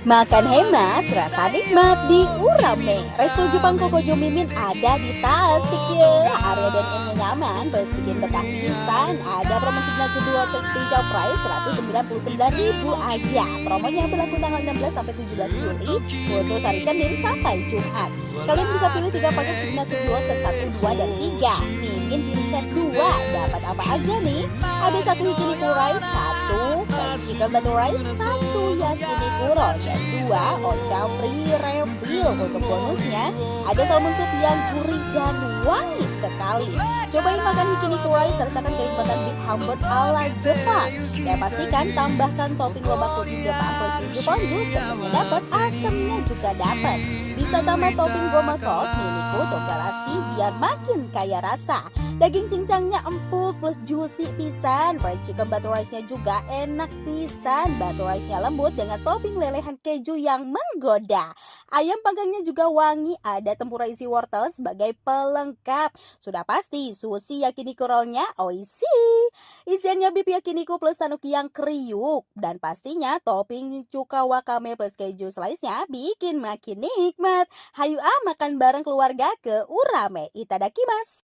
Makan hemat, rasa nikmat di Urame. Resto Jepang Kokojo Mimin ada di Tasik ya. Area dan nya nyaman, terus bikin betah pisan. Ada promo signature 2 set special price 199.000 aja. Promonya berlaku tanggal 16 sampai 17 Juli, khusus hari Senin sampai Jumat. Kalian bisa pilih 3 paket signature 2 set 1, 2, dan 3. Mimin pilih set 2, dapat apa aja nih? Ada 1 yakiniku rice, 1 chicken batu rice, 1 yakiniku roll, dan 2 ocha free refill. Untuk bonusnya ada salmon soup yang gurih dan wangi sekali. Cobain makan yakiniku rice, rasakan kenikmatan beef hamburg ala Jepang. Dan pastikan tambahkan topping lobak putih Jepang plus keju ponzu, semuanya dapat, asamnya juga dapat. Bisa tambah topping goma salt miniku untuk galasi biar makin kaya rasa. Daging cincangnya empuk plus juicy pisan. Fried chicken batu rice-nya juga enak pisan. Batu rice-nya lembut dengan topping lelehan keju yang menggoda. Ayam panggangnya juga wangi, ada tempura isi wortel sebagai pelengkap. Sudah pasti sushi yakiniku roll-nya oishi. Isiannya beef yakiniku plus tanuki yang kriuk. Dan pastinya topping cuka wakame plus keju slice-nya bikin makin nikmat. Hayu makan bareng keluarga ke Urame. Itadakimasu.